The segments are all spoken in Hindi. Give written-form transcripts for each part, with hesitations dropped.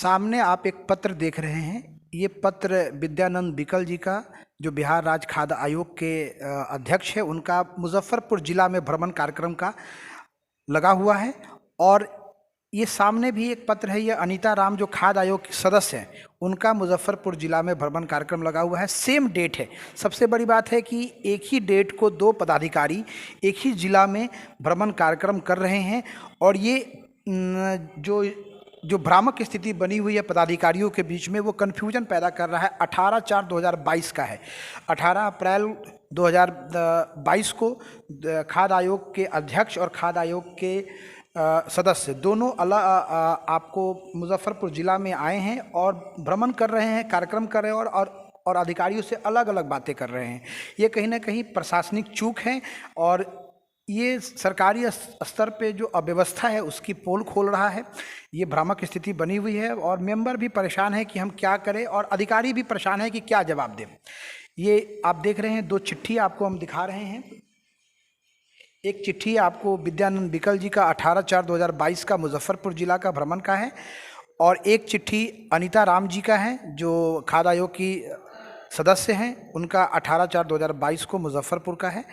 सामने आप एक पत्र देख रहे हैं। ये पत्र विद्यानंद बिकल जी का, जो बिहार राज्य खाद्य आयोग के अध्यक्ष है, उनका मुजफ्फरपुर जिला में भ्रमण कार्यक्रम का लगा हुआ है। और ये सामने भी एक पत्र है, ये अनीता राम जो खाद्य आयोग के सदस्य हैं, उनका मुजफ्फरपुर जिला में भ्रमण कार्यक्रम लगा हुआ है। सेम डेट है। सबसे बड़ी बात है कि एक ही डेट को दो पदाधिकारी एक ही जिला में भ्रमण कार्यक्रम कर रहे हैं। और ये जो भ्रामक स्थिति बनी हुई है पदाधिकारियों के बीच में, वो कन्फ्यूजन पैदा कर रहा है। 18/4/2022 का है। 18 अप्रैल 2022 को खाद्य आयोग के अध्यक्ष और खाद्य आयोग के सदस्य दोनों आपको मुजफ्फरपुर जिला में आए हैं और भ्रमण कर रहे हैं, कार्यक्रम कर रहे हैं और अधिकारियों से अलग अलग बातें कर रहे हैं। ये कहीं ना कहीं प्रशासनिक चूक है और ये सरकारी स्तर पे जो अव्यवस्था है उसकी पोल खोल रहा है। ये भ्रामक स्थिति बनी हुई है और मेंबर भी परेशान है कि हम क्या करें, और अधिकारी भी परेशान है कि क्या जवाब दें। ये आप देख रहे हैं, दो चिट्ठी आपको हम दिखा रहे हैं। एक चिट्ठी आपको विद्यानंद बिकल जी का 18/4/2022 का मुजफ्फरपुर जिला का भ्रमण का है, और एक चिट्ठी अनीता राम जी का है जो खाद्य आयोग की सदस्य हैं, उनका 18/4/2022 को मुजफ्फरपुर का है।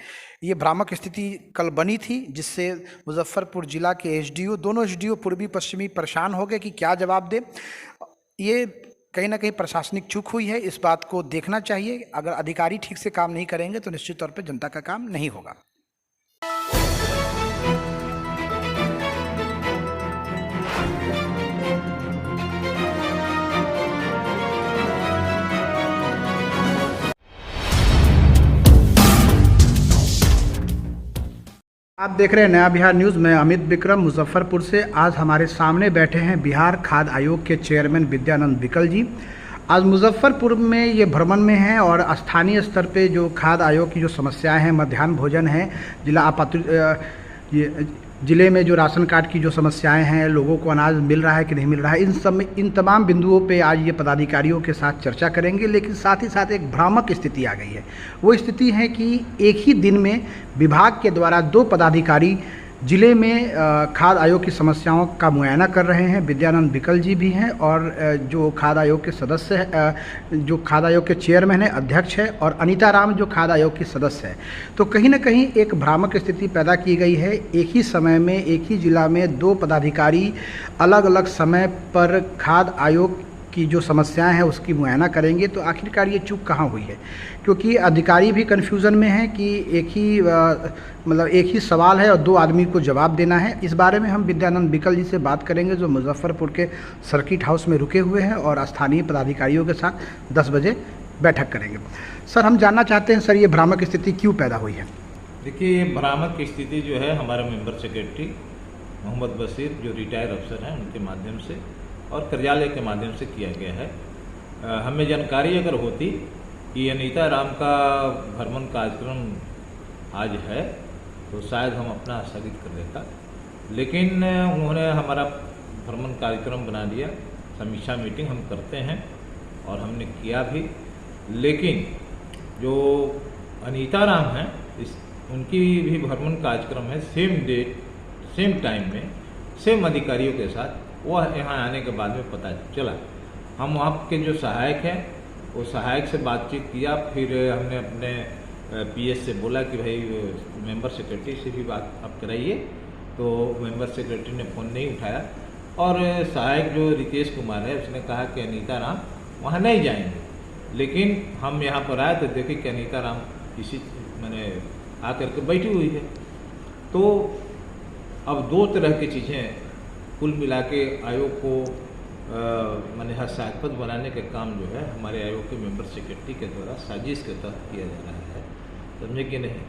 ये भ्रामक स्थिति कल बनी थी, जिससे मुजफ्फरपुर जिला के एसडीओ, दोनों एसडीओ पूर्वी पश्चिमी परेशान हो गए कि क्या जवाब दें। ये कहीं ना कहीं प्रशासनिक चूक हुई है, इस बात को देखना चाहिए। अगर अधिकारी ठीक से काम नहीं करेंगे तो निश्चित तौर पर जनता का काम नहीं होगा। आप देख रहे हैं नया बिहार न्यूज़। मैं अमित विक्रम मुजफ्फरपुर से। आज हमारे सामने बैठे हैं बिहार खाद्य आयोग के चेयरमैन विद्यानंद बिकल जी। आज मुजफ्फरपुर में ये भ्रमण में हैं और स्थानीय स्तर पे जो खाद्य आयोग की जो समस्याएं हैं, मध्याह्न भोजन है, ज़िले में जो राशन कार्ड की जो समस्याएं हैं, लोगों को अनाज मिल रहा है कि नहीं मिल रहा है, इन तमाम बिंदुओं पे आज ये पदाधिकारियों के साथ चर्चा करेंगे। लेकिन साथ ही साथ एक भ्रामक स्थिति आ गई है। वो स्थिति है कि एक ही दिन में विभाग के द्वारा दो पदाधिकारी ज़िले में खाद्य आयोग की समस्याओं का मुआयना कर रहे हैं। विद्यानंद बिकल जी भी हैं और जो खाद्य आयोग के सदस्य हैं, जो खाद्य आयोग के चेयरमैन है, अध्यक्ष है, और अनीता राम जो खाद्य आयोग की सदस्य है। तो कहीं ना कहीं एक भ्रामक स्थिति पैदा की गई है। एक ही समय में एक ही जिला में दो पदाधिकारी अलग अलग समय पर खाद्य आयोग की जो समस्याएं हैं उसकी मुआयना करेंगे। तो आखिरकार ये चूक कहाँ हुई है? क्योंकि अधिकारी भी कन्फ्यूज़न में है कि एक ही सवाल है और दो आदमी को जवाब देना है। इस बारे में हम विद्यानंद बिकल जी से बात करेंगे, जो मुजफ्फरपुर के सर्किट हाउस में रुके हुए हैं और स्थानीय पदाधिकारियों के साथ 10 बजे बैठक करेंगे। सर, हम जानना चाहते हैं, सर, ये भ्रामक स्थिति क्यों पैदा हुई है? देखिए, ये भ्रामक स्थिति जो है हमारे मेंबर सेक्रेटरी मोहम्मद बशीर, जो रिटायर अफसर हैं, उनके माध्यम से और कार्यालय के माध्यम से किया गया है। हमें जानकारी अगर होती कि अनीता राम का भ्रमण कार्यक्रम आज है तो शायद हम अपना स्थगित कर देता, लेकिन उन्होंने हमारा भ्रमण कार्यक्रम बना दिया। समीक्षा मीटिंग हम करते हैं और हमने किया भी, लेकिन जो अनीता राम हैं उनकी भी भ्रमण कार्यक्रम है, सेम डेट सेम टाइम में सेम अधिकारियों के साथ। वह यहाँ आने के बाद में पता चला। हम वहाँ के जो सहायक हैं, वो सहायक से बातचीत किया, फिर हमने अपने पीएस से बोला कि भाई मेंबर सेक्रेटरी से भी बात आप कराइए। तो मेंबर सेक्रेटरी ने फ़ोन नहीं उठाया और सहायक जो रितेश कुमार है उसने कहा कि अनीता राम वहाँ नहीं जाएंगे। लेकिन हम यहाँ पर आए तो देखे कि अनीता राम आकर के बैठी हुई है। तो अब दो तरह की चीज़ें कुल मिला के आयोग को हस्ताक्षर बनाने का काम जो है हमारे आयोग के मेंबर सेक्रेटरी के द्वारा साजिश के तहत किया जा रहा है, समझे कि नहीं।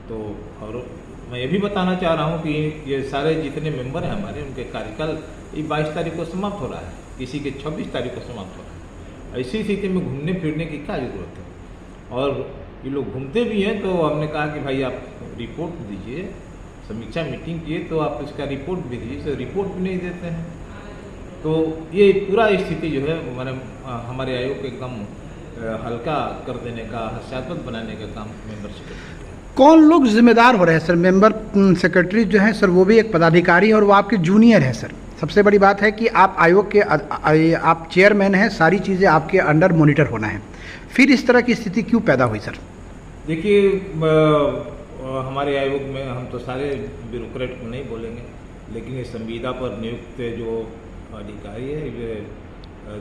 तो और मैं ये भी बताना चाह रहा हूँ कि ये सारे जितने मेंबर हैं हमारे, उनके कार्यकाल 22 तारीख को समाप्त हो रहा है, किसी के 26 तारीख को समाप्त हो रहा है। ऐसी स्थिति में घूमने फिरने की क्या ज़रूरत है? और ये लोग घूमते भी हैं तो हमने कहा कि भाई आप रिपोर्ट दीजिए, समीक्षा मीटिंग किए तो आप इसका रिपोर्ट भी दीजिए, तो रिपोर्ट भी नहीं देते हैं। तो ये पूरा स्थिति जो है हमारे आयोग को एकदम हल्का कर देने का, हास्यास्पद बनाने का काम मेंबर सेक्रेटरी। कौन लोग जिम्मेदार हो रहे हैं सर? मेंबर सेक्रेटरी जो है सर, वो भी एक पदाधिकारी है और वो आपके जूनियर है सर, सबसे बड़ी बात है कि आप आयोग के आप चेयरमैन हैं, सारी चीज़ें आपके अंडर मॉनिटर होना है, फिर इस तरह की स्थिति क्यों पैदा हुई सर? देखिए, हमारे आयोग में हम तो सारे ब्यूरोक्रेट को नहीं बोलेंगे, लेकिन ये संविदा पर नियुक्त जो अधिकारी है वे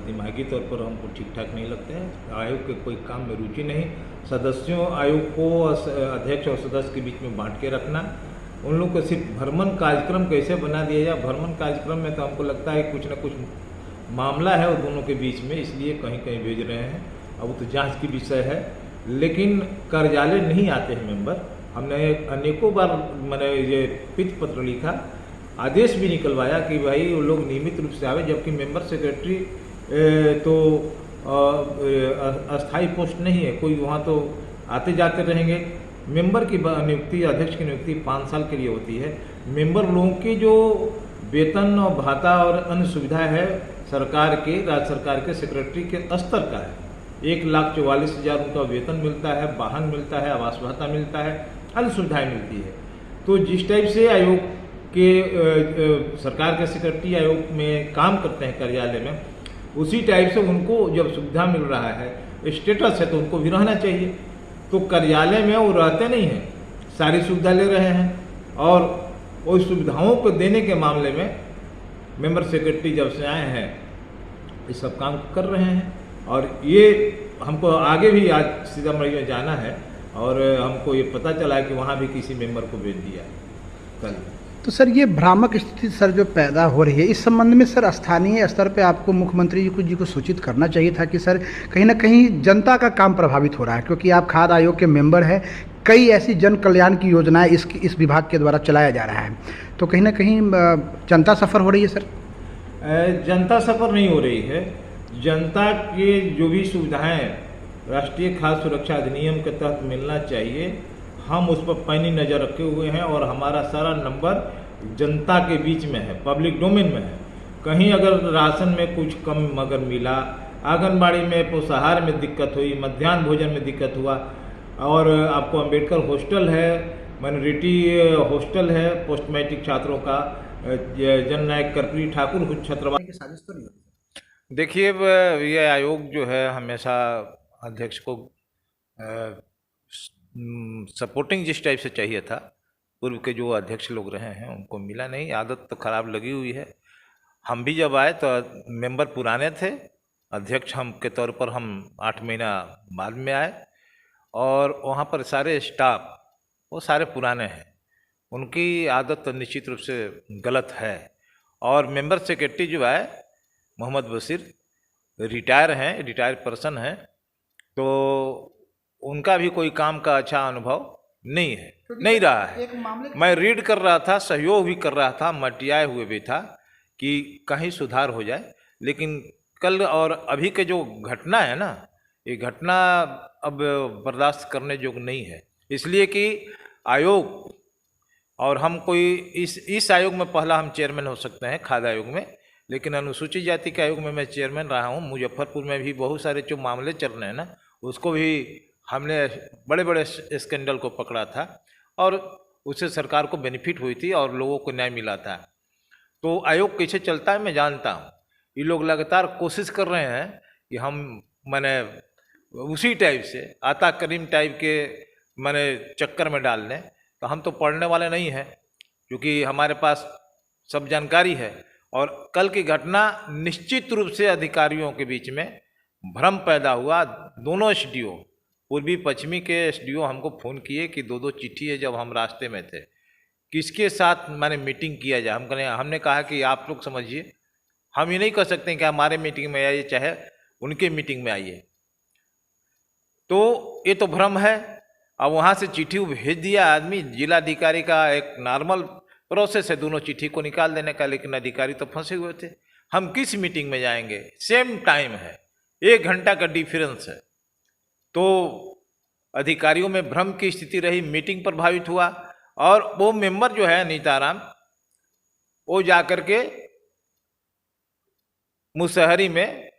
दिमागी तौर पर हमको ठीक ठाक नहीं लगते हैं। आयोग के कोई काम में रुचि नहीं। सदस्यों आयोग को अध्यक्ष और सदस्य के बीच में बांट के रखना, उन लोग को सिर्फ भ्रमण कार्यक्रम कैसे बना दिया जाए। भ्रमण कार्यक्रम में तो हमको लगता है कुछ न कुछ मामला है वो दोनों के बीच में, इसलिए कहीं कहीं भेज रहे हैं। अब वो तो जांच की विषय है, लेकिन कार्यालय नहीं आते हैं मेंबर। हमने अनेकों बार मैंने ये पित पत्र लिखा, आदेश भी निकलवाया कि भाई वो लोग नियमित रूप से आवे, जबकि मेंबर सेक्रेटरी तो अस्थाई पोस्ट नहीं है कोई, वहाँ तो आते जाते रहेंगे। मेंबर की नियुक्ति, अध्यक्ष की नियुक्ति 5 साल के लिए होती है। मेंबर लोगों की जो वेतन और भाता और अन्य सुविधा है सरकार के, राज्य सरकार के सेक्रेटरी के स्तर का है। 1,44,000 उनका वेतन मिलता है, वाहन मिलता है, आवास भत्ता मिलता है, अन्य सुविधाएं मिलती है। तो जिस टाइप से आयोग के सरकार के सेक्रेटरी आयोग में काम करते हैं कार्यालय में, उसी टाइप से उनको जब सुविधा मिल रहा है, स्टेटस है, तो उनको भी रहना चाहिए। तो कार्यालय में वो रहते नहीं हैं, सारी सुविधा ले रहे हैं, और उस सुविधाओं को देने के मामले में मेंबर सेक्रेटरी जब से आए हैं ये सब काम कर रहे हैं। और ये हमको आगे भी आज सीतामढ़ी में जाना है, और हमको ये पता चला है कि वहाँ भी किसी मेंबर को भेज दिया कल। तो सर ये भ्रामक स्थिति सर जो पैदा हो रही है, इस संबंध में सर स्थानीय स्तर पे आपको मुख्यमंत्री जी को सूचित करना चाहिए था कि सर कहीं ना कहीं जनता का काम प्रभावित हो रहा है, क्योंकि आप खाद्य आयोग के मेंबर हैं, कई ऐसी जन कल्याण की योजनाएं इस विभाग के द्वारा चलाया जा रहा है, तो कहीं ना कहीं जनता सफ़र हो रही है सर। जनता सफ़र नहीं हो रही है। जनता के जो भी सुविधाएं राष्ट्रीय खाद्य सुरक्षा अधिनियम के तहत मिलना चाहिए, हम उस पर पैनी नज़र रखे हुए हैं, और हमारा सारा नंबर जनता के बीच में है, पब्लिक डोमेन में है। कहीं अगर राशन में कुछ कम अगर मिला, आंगनबाड़ी में पोषाहार में दिक्कत हुई, मध्याह्न भोजन में दिक्कत हुआ, और आपको अंबेडकर हॉस्टल है, माइनॉरिटी हॉस्टल है पोस्ट मैट्रिक छात्रों का, जननायक कर्पूरी ठाकुर छत्रवाल की साजिश तो नहीं होती। देखिए, ये आयोग जो है हमेशा अध्यक्ष को सपोर्टिंग जिस टाइप से चाहिए था, पूर्व के जो अध्यक्ष लोग रहे हैं उनको मिला नहीं। आदत तो खराब लगी हुई है। हम भी जब आए तो मेंबर पुराने थे, अध्यक्ष हम के तौर पर हम 8 महीना बाद में आए, और वहाँ पर सारे स्टाफ वो सारे पुराने हैं। उनकी आदत तो निश्चित रूप से गलत है। और मेंबर सेक्रेटरी जो है मोहम्मद बशीर रिटायर हैं, रिटायर पर्सन हैं, तो उनका भी कोई काम का अच्छा अनुभव नहीं है, नहीं रहा है। मैं रीड कर रहा था, सहयोग भी कर रहा था, मटियाए हुए भी था कि कहीं सुधार हो जाए, लेकिन कल और अभी के जो घटना है ना, ये घटना अब बर्दाश्त करने योग्य नहीं है। इसलिए कि आयोग, और हम कोई इस आयोग में पहला हम चेयरमैन हो सकते हैं खाद्य आयोग में, लेकिन अनुसूचित जाति के आयोग में मैं चेयरमैन रहा हूँ। मुजफ्फरपुर में भी बहुत सारे जो मामले चल रहे हैं ना, उसको भी हमने बड़े बड़े स्कैंडल को पकड़ा था, और उससे सरकार को बेनिफिट हुई थी और लोगों को न्याय मिला था। तो आयोग कैसे चलता है मैं जानता हूँ। ये लोग लगातार कोशिश कर रहे हैं कि हम मैंने उसी टाइप से आता करीम टाइप के मैंने चक्कर में डाल दें, तो हम तो पढ़ने वाले नहीं हैं, क्योंकि हमारे पास सब जानकारी है। और कल की घटना निश्चित रूप से अधिकारियों के बीच में भ्रम पैदा हुआ। दोनों एसडीओ, पूर्वी पश्चिमी के एसडीओ हमको फ़ोन किए कि 2-2 चिट्ठी है, जब हम रास्ते में थे, किसके साथ मैंने मीटिंग किया जाए। हमने कहा कि आप लोग समझिए, हम ये नहीं कर सकते कि हमारे मीटिंग में आइए चाहे उनके मीटिंग में आइए। तो ये तो भ्रम है। अब वहाँ से चिट्ठी भेज दिया आदमी, जिलाधिकारी का एक नॉर्मल प्रोसेस है दोनों चिट्ठी को निकाल देने का, लेकिन अधिकारी तो फंसे हुए थे। हम किस मीटिंग में जाएंगे? सेम टाइम है, 1 घंटा का डिफरेंस है। तो अधिकारियों में भ्रम की स्थिति रही, मीटिंग प्रभावित हुआ, और वो मेंबर जो है अनीताराम, वो जाकर के मुसहरी में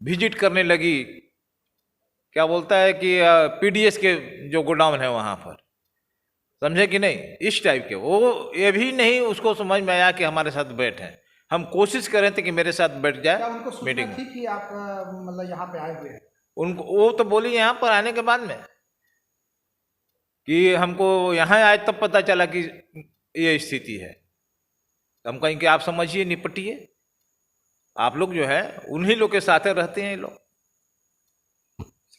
विजिट करने लगी, क्या बोलता है कि पीडीएस के जो गोडाउन है वहाँ पर, समझे कि नहीं, इस टाइप के। वो ये भी नहीं उसको समझ में आया कि हमारे साथ बैठे, हम कोशिश कर रहे थे कि मेरे साथ बैठ क्या जाए उनको सूचना मीटिंग। थी कि आप मतलब यहाँ पे आए हुए हैं? उनको वो तो बोली यहाँ पर आने के बाद में कि हमको यहाँ आए तब पता चला कि ये स्थिति है। तो हम कहें कि आप समझिए, निपटिए, आप लोग जो है उन्हीं लोग के साथ रहते हैं ये लोग।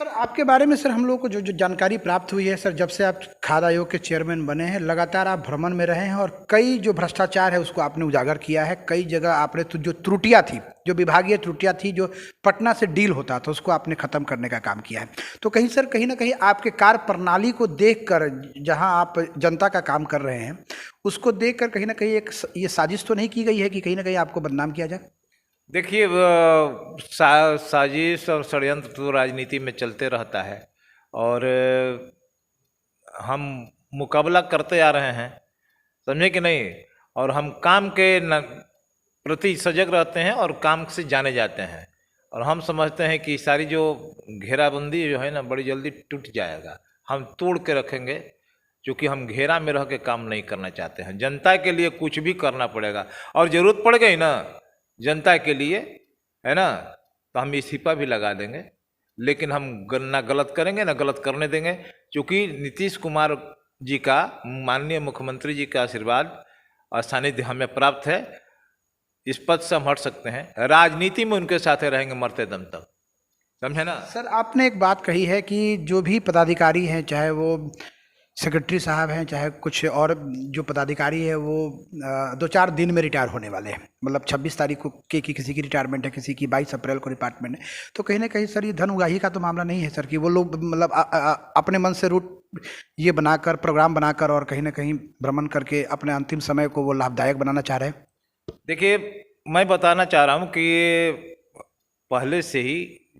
सर आपके बारे में सर हम लोग को जो जो जानकारी प्राप्त हुई है सर, जब से आप खाद्य आयोग के चेयरमैन बने हैं लगातार आप भ्रमण में रहे हैं और कई जो भ्रष्टाचार है उसको आपने उजागर किया है। कई जगह आपने तो जो त्रुटियां थी, जो विभागीय त्रुटियां थी, जो पटना से डील होता था उसको आपने खत्म करने का काम किया है। तो कहीं सर कहीं ना कहीं आपके कार्य प्रणाली को देखकर, जहां आप जनता का काम कर रहे हैं उसको देखकर कहीं ना कहीं एक ये साजिश तो नहीं की गई है कि कहीं ना कहीं आपको बदनाम किया जाए? देखिए, साजिश और षड्यंत्र तो राजनीति में चलते रहता है और हम मुकाबला करते आ रहे हैं, समझे कि नहीं। और हम काम के प्रति सजग रहते हैं और काम से जाने जाते हैं। और हम समझते हैं कि सारी जो घेराबंदी जो है ना बड़ी जल्दी टूट जाएगा, हम तोड़ के रखेंगे, क्योंकि हम घेरा में रह के काम नहीं करना चाहते हैं। जनता के लिए कुछ भी करना पड़ेगा और ज़रूरत पड़ गई ना जनता के लिए, है ना, तो हम इस्तीफा भी लगा देंगे, लेकिन हम ना गलत करेंगे ना गलत करने देंगे। क्योंकि नीतीश कुमार जी का, माननीय मुख्यमंत्री जी का आशीर्वाद और सानिध्य हमें प्राप्त है। इस पद से हम हट सकते हैं, राजनीति में उनके साथ रहेंगे मरते दम तक, समझे ना। सर आपने एक बात कही है कि जो भी पदाधिकारी हैं, चाहे वो सेक्रेटरी साहब हैं, चाहे कुछ और जो पदाधिकारी है, वो 2-4 दिन में रिटायर होने वाले हैं। मतलब 26 तारीख को की किसी की रिटायरमेंट है, किसी की 22 अप्रैल को डिपार्टमेंट है। तो कहीं ना कहीं सर ये धन उगाही का तो मामला नहीं है सर कि वो लोग मतलब अपने मन से रूट ये बनाकर, प्रोग्राम बनाकर और कहीं ना कहीं भ्रमण करके अपने अंतिम समय को वो लाभदायक बनाना चाह रहे हैं? देखिए, मैं बताना चाह रहा हूँ कि पहले से ही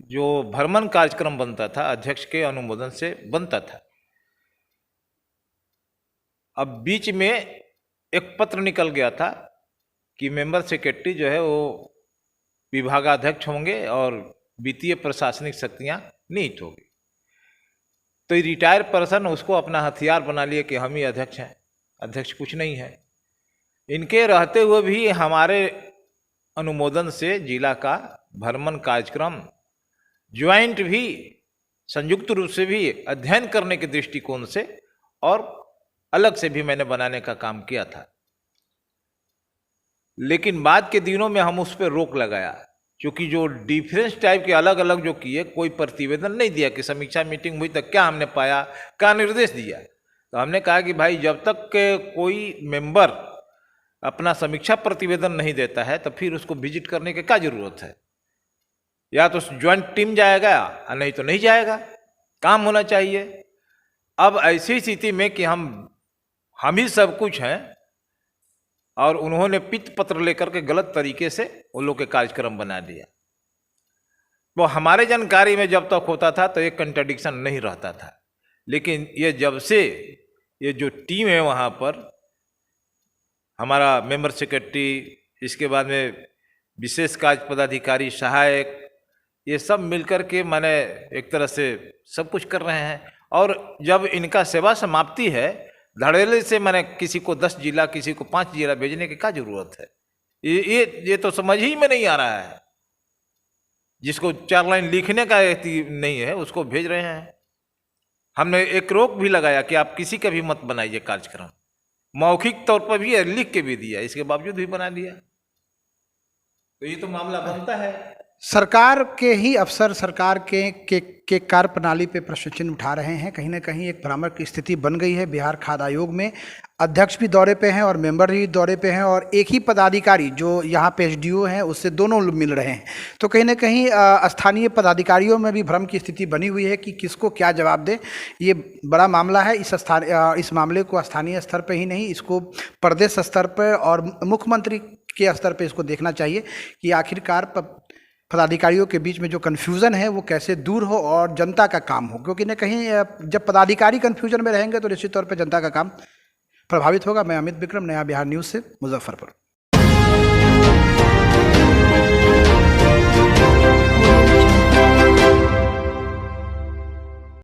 जो भ्रमण कार्यक्रम बनता था अध्यक्ष के अनुमोदन से बनता था। अब बीच में एक पत्र निकल गया था कि मेंबर सेक्रेटरी जो है वो विभागाध्यक्ष होंगे और वित्तीय प्रशासनिक शक्तियाँ निहित होगी। तो रिटायर पर्सन उसको अपना हथियार बना लिया कि हम ही अध्यक्ष हैं। अध्यक्ष कुछ नहीं है। इनके रहते हुए भी हमारे अनुमोदन से जिला का भ्रमण कार्यक्रम ज्वाइंट भी, संयुक्त रूप से भी अध्ययन करने के दृष्टिकोण से और अलग से भी मैंने बनाने का काम किया था। लेकिन बाद के दिनों में हम उस पर रोक लगाया, क्योंकि जो डिफरेंस टाइप के अलग अलग जो किए, कोई प्रतिवेदन नहीं दिया कि समीक्षा मीटिंग हुई तो क्या हमने पाया, क्या निर्देश दिया। तो हमने कहा कि भाई जब तक के कोई मेंबर अपना समीक्षा प्रतिवेदन नहीं देता है तो फिर उसको विजिट करने की क्या जरूरत है। या तो ज्वाइंट टीम जाएगा या नहीं तो नहीं जाएगा, काम होना चाहिए। अब ऐसी स्थिति में कि हम ही सब कुछ हैं और उन्होंने पित्त पत्र लेकर के गलत तरीके से उन लोग के कार्यक्रम बना दिया। वो हमारे जानकारी में जब तक होता था तो एक कंट्राडिक्शन नहीं रहता था। लेकिन ये जब से ये जो टीम है वहाँ पर, हमारा मेंबर सेक्रेटरी, इसके बाद में विशेष कार्य पदाधिकारी, सहायक, ये सब मिलकर के मैंने एक तरह से सब कुछ कर रहे हैं। और जब इनका सेवा समाप्ति है, धड़ेले से मैंने किसी को 10 जिला, किसी को 5 जिला भेजने की क्या जरूरत है। ये तो समझ ही में नहीं आ रहा है। जिसको 4 लाइन लिखने का नहीं है उसको भेज रहे हैं। हमने एक रोक भी लगाया कि आप किसी का भी मत बनाइए कार्यक्रम, मौखिक तौर पर भी लिख के भी दिया, इसके बावजूद भी बना दिया। तो ये तो मामला बनता है। सरकार के ही अफसर सरकार के कार्य प्रणाली पे प्रश्न चिन्ह उठा रहे हैं। कहीं ना कहीं एक भ्रामक की स्थिति बन गई है बिहार खाद्य आयोग में। अध्यक्ष भी दौरे पे हैं और मेंबर भी दौरे पे हैं और एक ही पदाधिकारी जो यहाँ पे एसडीओ हैं उससे दोनों लोग मिल रहे हैं। तो कहीं ना कहीं स्थानीय पदाधिकारियों में भी भ्रम की स्थिति बनी हुई है कि किसको क्या जवाब दे। ये बड़ा मामला है। इस मामले को स्थानीय स्तर पर ही नहीं, इसको प्रदेश स्तर पर और मुख्यमंत्री के स्तर पर इसको देखना चाहिए कि आखिरकार पदाधिकारियों के बीच में जो कन्फ्यूज़न है वो कैसे दूर हो और जनता का काम हो। क्योंकि न कहीं जब पदाधिकारी कन्फ्यूजन में रहेंगे तो निश्चित तौर पर जनता का काम प्रभावित होगा। मैं अमित विक्रम, नया बिहार न्यूज़ से मुजफ्फरपुर।